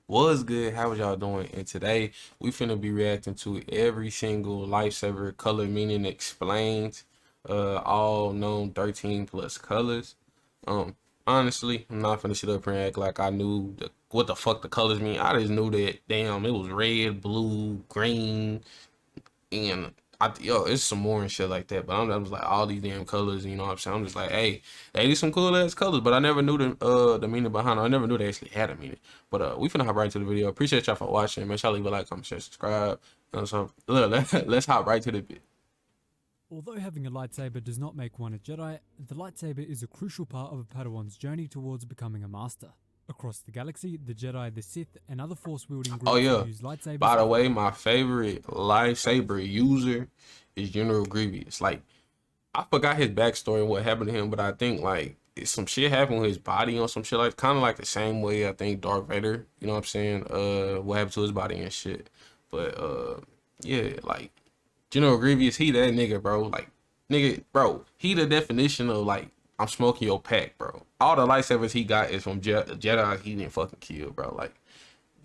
Was good? How was y'all doing? And today we finna be reacting to every single lightsaber color meaning explained, all known 13 plus colors. Um, Honestly, I'm not finna sit up here and act like I knew what the fuck the colors mean. I just knew that damn it was red, blue, green, and it's some more and shit like that. But I was like all these damn colors, you know what I'm saying? I'm just like, hey, these some cool ass colors, but I never knew the meaning behind it. I never knew they actually had a meaning. But we finna hop right into the video. Appreciate y'all for watching. Make sure y'all leave a like, comment, share, subscribe. So let's hop right to the video. Although having a lightsaber does not make one a Jedi, the lightsaber is a crucial part of a Padawan's journey towards becoming a master. Across the galaxy, the Jedi, the Sith, and other force-wielding Oh groups yeah. use lightsabers. By the way, my favorite lightsaber user is General Grievous. Like, I forgot his backstory and what happened to him, but I think like some shit happened with his body on some shit, like kind of like the same way I think Darth Vader, you know what I'm saying? What happened to his body and shit. But yeah, like General Grievous, he that nigga, bro. Like nigga, bro, he the definition of like I'm smoking your pack, bro. All the lightsabers he got is from Jedi he didn't fucking kill, bro. Like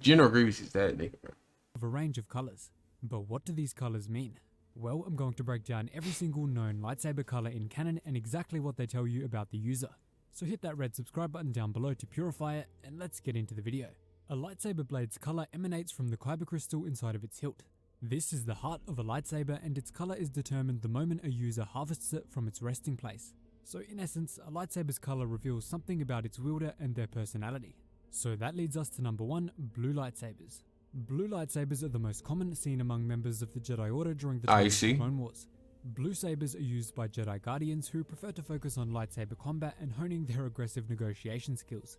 General Grievous is that nigga, bro. Of a range of colors. But what do these colors mean? Well, I'm going to break down every single known lightsaber color in canon and exactly what they tell you about the user. So hit that red subscribe button down below to purify it, and let's get into the video. A lightsaber blade's color emanates from the kyber crystal inside of its hilt. This is the heart of a lightsaber, and its color is determined the moment a user harvests it from its resting place. So in essence, a lightsaber's color reveals something about its wielder and their personality. So that leads us to number 1, blue lightsabers. Blue lightsabers are the most common seen among members of the Jedi Order during the time of the Clone Wars. Blue sabers are used by Jedi Guardians who prefer to focus on lightsaber combat and honing their aggressive negotiation skills.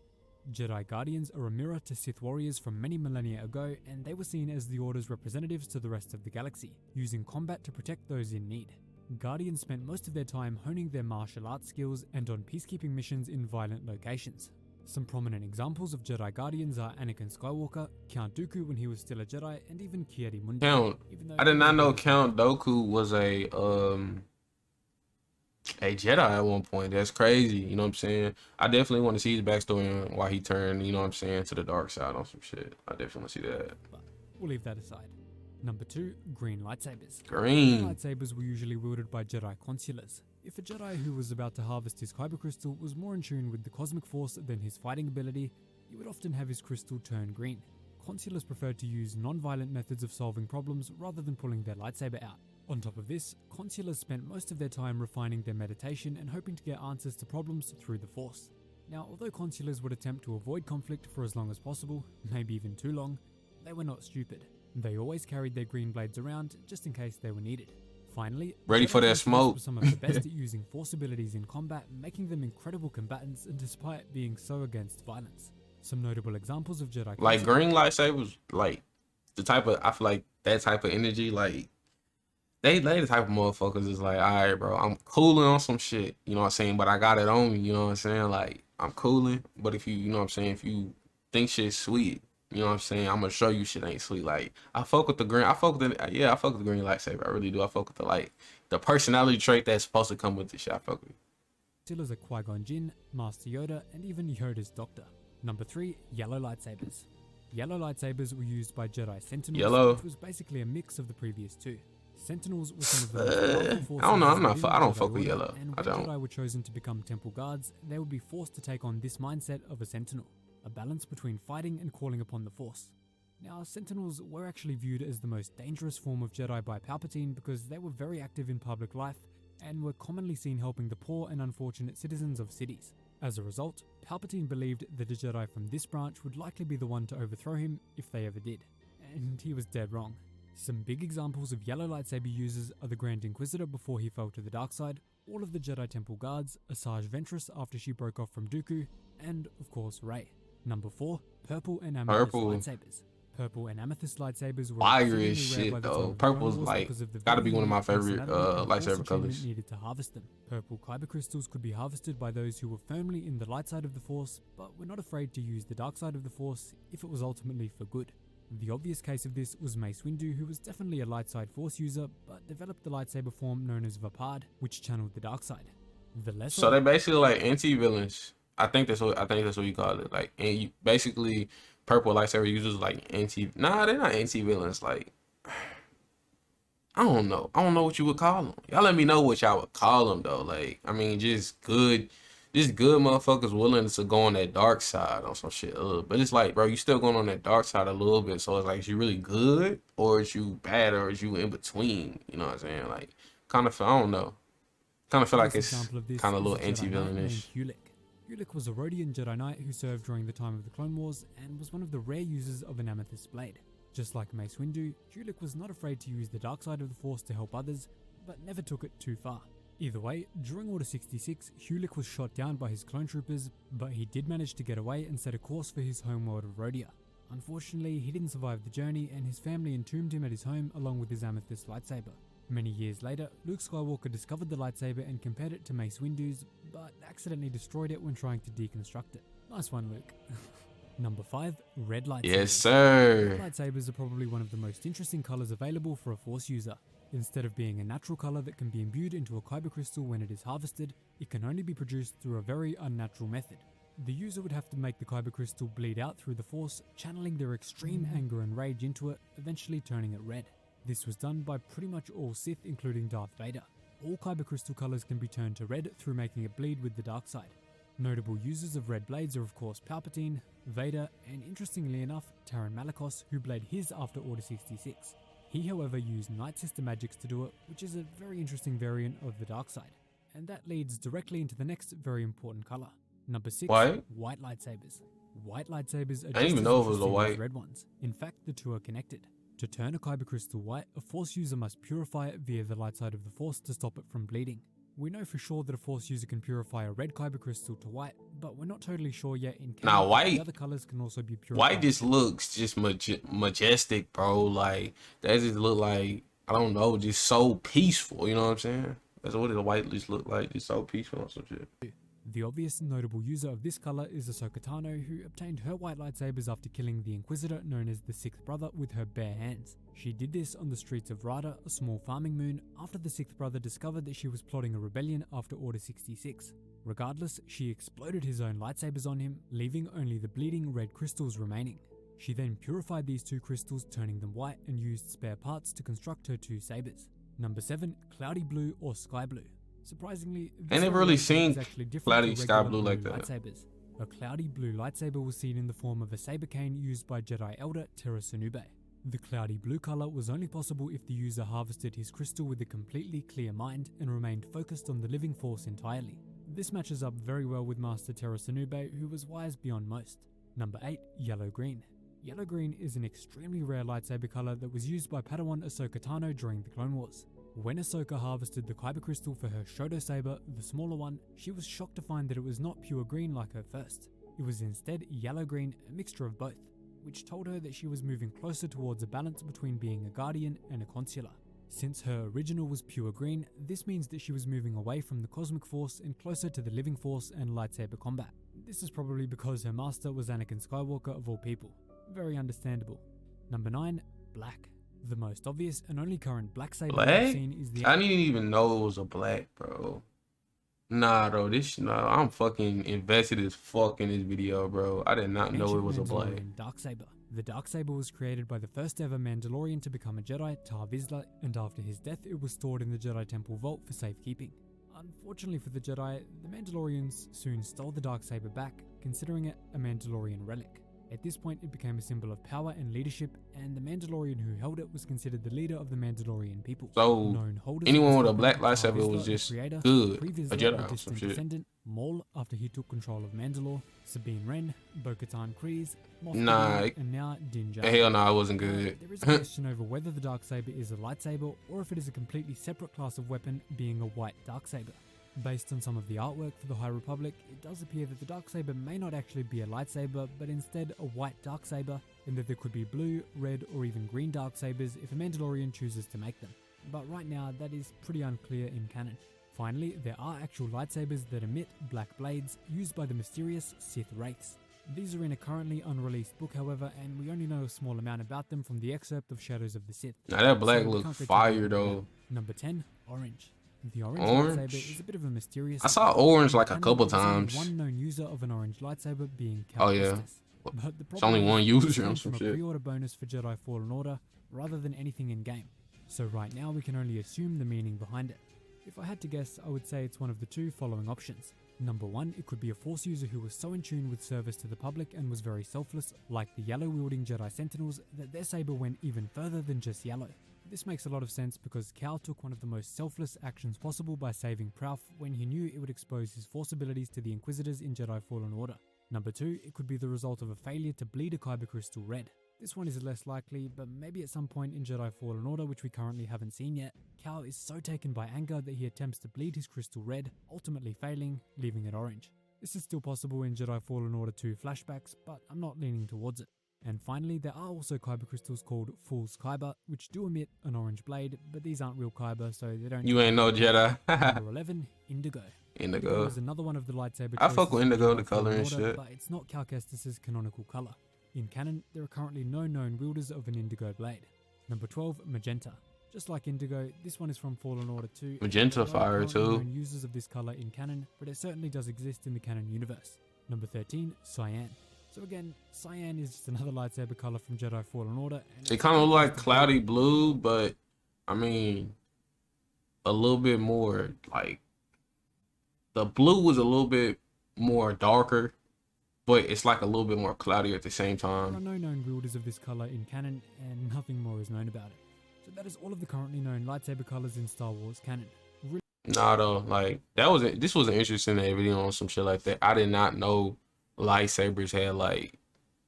Jedi Guardians are a mirror to Sith warriors from many millennia ago, and they were seen as the Order's representatives to the rest of the galaxy, using combat to protect those in need. Guardians spent most of their time honing their martial arts skills and on peacekeeping missions in violent locations. Some prominent examples of Jedi Guardians are Anakin Skywalker, Count Dooku when he was still a Jedi, and even Kiadi Mundi. I did not know Count Dooku was a Jedi at one point. That's crazy, you know what I'm saying? I definitely want to see his backstory and why he turned, you know what I'm saying, to the dark side on some shit. I definitely want to see that. But we'll leave that aside. Number 2, green lightsabers. Green lightsabers were usually wielded by Jedi consulars. If a Jedi who was about to harvest his kyber crystal was more in tune with the cosmic force than his fighting ability, he would often have his crystal turn green. Consulars preferred to use non-violent methods of solving problems rather than pulling their lightsaber out. On top of this, consulars spent most of their time refining their meditation and hoping to get answers to problems through the force. Now, although consulars would attempt to avoid conflict for as long as possible, maybe even too long, they were not stupid. They always carried their green blades around just in case they were needed. Finally, ready for that smoke. Were some of the best at using force abilities in combat, making them incredible combatants and despite being so against violence. Some notable examples of Jedi like green lightsabers, like the type of, I feel like that type of energy, like they the type of motherfuckers is like, all right, bro, I'm cooling on some shit, you know what I'm saying, but I got it on me, you know what I'm saying, like I'm cooling, but if you know what I'm saying, if you think shit's sweet, you know what I'm saying, I'm gonna show you shit ain't sweet. Like I fuck with the green, I fuck with the green lightsaber. I really do. I fuck with the personality trait that's supposed to come with the shit. I fuck with it. Still as a Qui-Gon Jinn, Master Yoda, and even Yoda's doctor. Number 3, yellow lightsabers. Yellow lightsabers were used by Jedi Sentinels, which was basically a mix of the previous two. Sentinels were some of the most powerful forces. I don't fuck with yellow. And when Jedi were chosen to become temple guards, they would be forced to take on this mindset of a Sentinel. A balance between fighting and calling upon the Force. Now, Sentinels were actually viewed as the most dangerous form of Jedi by Palpatine because they were very active in public life and were commonly seen helping the poor and unfortunate citizens of cities. As a result, Palpatine believed that a Jedi from this branch would likely be the one to overthrow him if they ever did. And he was dead wrong. Some big examples of yellow lightsaber users are the Grand Inquisitor before he fell to the dark side, all of the Jedi Temple guards, Asajj Ventress after she broke off from Dooku, and of course Rey. Number 4, purple and amethyst lightsabers. Purple and amethyst lightsabers were fire as shit though. Purple's like gotta be one of my favorite lightsaber colors. Needed to harvest them. Purple kyber crystals could be harvested by those who were firmly in the light side of the Force, but were not afraid to use the dark side of the Force if it was ultimately for good. The obvious case of this was Mace Windu, who was definitely a light side Force user, but developed the lightsaber form known as Vapad, which channeled the dark side. So they basically like anti-villains. I think that's what you call it. Like, and you basically purple lightsaber users like anti. Nah, they're not anti villains. Like I don't know. I don't know what you would call them. Y'all let me know what y'all would call them though. Like I mean, just good motherfuckers willing to go on that dark side on some shit. But it's like, bro, you still going on that dark side a little bit. So it's like, is you really good or is you bad or is you in between? You know what I'm saying? Like, kind of, I don't know. Kind of feel like This it's example of this kind of a is little a Jedi Knight named anti-villainish. Hulick. Hulick was a Rhodian Jedi Knight who served during the time of the Clone Wars and was one of the rare users of an amethyst blade. Just like Mace Windu, Hulick was not afraid to use the dark side of the Force to help others, but never took it too far. Either way, during Order 66, Hulick was shot down by his clone troopers, but he did manage to get away and set a course for his homeworld of Rhodia. Unfortunately, he didn't survive the journey and his family entombed him at his home along with his amethyst lightsaber. Many years later, Luke Skywalker discovered the lightsaber and compared it to Mace Windu's, but accidentally destroyed it when trying to deconstruct it. Nice one, Luke. Number 5. Red lightsabers. Yes, sir. Red lightsabers are probably one of the most interesting colors available for a Force user. Instead of being a natural color that can be imbued into a kyber crystal when it is harvested, it can only be produced through a very unnatural method. The user would have to make the kyber crystal bleed out through the Force, channeling their extreme anger and rage into it, eventually turning it red. This was done by pretty much all Sith, including Darth Vader. All kyber crystal colors can be turned to red through making it bleed with the dark side. Notable users of red blades are of course Palpatine, Vader, and interestingly enough, Taron Malicos, who blade his after Order 66. He however used Night Sister magics to do it, which is a very interesting variant of the dark side. And that leads directly into the next very important color. Number 6, white lightsabers. White lightsabers are I didn't even as know it was a interesting white. as red ones. In fact, the two are connected. To turn a kyber crystal white, a Force user must purify it via the light side of the Force to stop it from bleeding. We know for sure that a Force user can purify a red kyber crystal to white, but we're not totally sure yet in canon. Now, white, the other colors can also be purified. white just looks just majestic, bro. Like that just look like, I don't know, just so peaceful. You know what I'm saying? That's what the white just look like. Just so peaceful or some shit. The obvious notable user of this color is Ahsoka Tano, who obtained her white lightsabers after killing the Inquisitor known as the Sixth Brother with her bare hands. She did this on the streets of Rada, a small farming moon, after the Sixth Brother discovered that she was plotting a rebellion after Order 66. Regardless, she exploded his own lightsabers on him, leaving only the bleeding red crystals remaining. She then purified these two crystals, turning them white, and used spare parts to construct her two sabers. Number 7, Cloudy Blue or Sky Blue. Surprisingly, I never really seen Cloudy sky Sky Blue like that. Lightsabers. A cloudy blue lightsaber was seen in the form of a saber cane used by Jedi Elder Terra Sunube. The cloudy blue color was only possible if the user harvested his crystal with a completely clear mind and remained focused on the living Force entirely. This matches up very well with Master Terra Sunube, who was wise beyond most. Number 8, Yellow Green. Yellow Green is an extremely rare lightsaber color that was used by Padawan Ahsoka Tano during the Clone Wars. When Ahsoka harvested the kyber crystal for her Shoto saber, the smaller one, she was shocked to find that it was not pure green like her first. It was instead yellow-green, a mixture of both, which told her that she was moving closer towards a balance between being a guardian and a consular. Since her original was pure green, this means that she was moving away from the cosmic force and closer to the living force and lightsaber combat. This is probably because her master was Anakin Skywalker of all people. Very understandable. Number 9, Black. The most obvious and only current black saber I've seen is the... I didn't even know it was a black, bro. Nah, bro, I'm fucking invested as fuck in this video, bro. I did not know it was a black. Darksaber. The Darksaber was created by the first ever Mandalorian to become a Jedi, Tar Vizsla, and after his death it was stored in the Jedi Temple vault for safekeeping. Unfortunately for the Jedi, the Mandalorians soon stole the Darksaber back, considering it a Mandalorian relic. At this point, it became a symbol of power and leadership, and the Mandalorian who held it was considered the leader of the Mandalorian people. So, anyone with a black lightsaber was just good, a Jedi or some shit. Descendant, Maul, after he took control of Mandalore, Sabine Wren, Bo-Katan Kryze, Moff Gideon, and now Din Djarin. Hell no, it wasn't good. There is a question over whether the Darksaber is a lightsaber, or if it is a completely separate class of weapon, being a white Darksaber. Based on some of the artwork for the High Republic, it does appear that the Darksaber may not actually be a lightsaber, but instead a white Darksaber, and that there could be blue, red, or even green Darksabers if a Mandalorian chooses to make them. But right now, that is pretty unclear in canon. Finally, there are actual lightsabers that emit black blades, used by the mysterious Sith Wraiths. These are in a currently unreleased book, however, and we only know a small amount about them from the excerpt of Shadows of the Sith. Now that black looks fire though. Number 10, Orange. The orange lightsaber is a bit of a mysterious... I saw orange like a couple times. One known user of an orange lightsaber being Cal Kestis. But the It's problem only one is, user this on came some from a shit. pre-order bonus for Jedi Fallen Order rather than anything in game. So right now we can only assume the meaning behind it. If I had to guess, I would say it's one of the two following options. Number one, it could be a Force user who was so in tune with service to the public and was very selfless, like the yellow-wielding Jedi Sentinels, that their saber went even further than just yellow. This makes a lot of sense because Cal took one of the most selfless actions possible by saving Prouf when he knew it would expose his Force abilities to the Inquisitors in Jedi Fallen Order. Number two, it could be the result of a failure to bleed a Kyber crystal red. This one is less likely, but maybe at some point in Jedi Fallen Order, which we currently haven't seen yet, Cal is so taken by anger that he attempts to bleed his crystal red, ultimately failing, leaving it orange. This is still possible in Jedi Fallen Order 2 flashbacks, but I'm not leaning towards it. And finally, there are also Kyber crystals called Fool's Kyber, which do emit an orange blade, but these aren't real Kyber, so they don't... You ain't no Jedi. Number 11, Indigo. Indigo Indigo. is another one of the lightsaber I choices fuck with in Indigo, Jedi the color Fallen and Order, shit. but it's not Cal Kestis' canonical color. In canon, there are currently no known wielders of an Indigo blade. Number 12, Magenta. Just like Indigo, this one is from Fallen Order 2. Magenta There are fire currently too. known users of this color in canon, but it certainly does exist in the canon universe. Number 13, Cyan. So again, Cyan is just another lightsaber color from Jedi Fallen Order. And It kind of look like cloudy blue, but I mean, a little bit more like the blue was a little bit more darker, but it's like a little bit more cloudy at the same There are time. no known wielders of this color in canon, and nothing more is known about it. So that is all of the currently known lightsaber colors in Star Wars canon. Nah, though, like this was an interesting video on some shit like that. I did not know lightsabers had like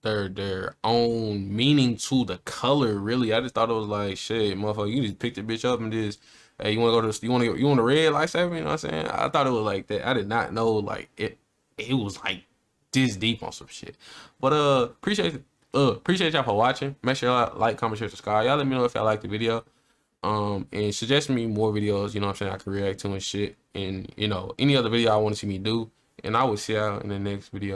their own meaning to the color. Really, I just thought it was like shit, motherfucker. You just pick the bitch up and just, hey, you want to go to you want a red lightsaber? You know what I'm saying? I thought it was like that. I did not know like it was like this deep on some shit. But appreciate y'all for watching. Make sure y'all like, comment, share, subscribe. Y'all let me know if y'all like the video. And suggest me more videos, you know what I'm saying, I can react to and shit. And, you know, any other video I want to see me do. And I will see y'all in the next video.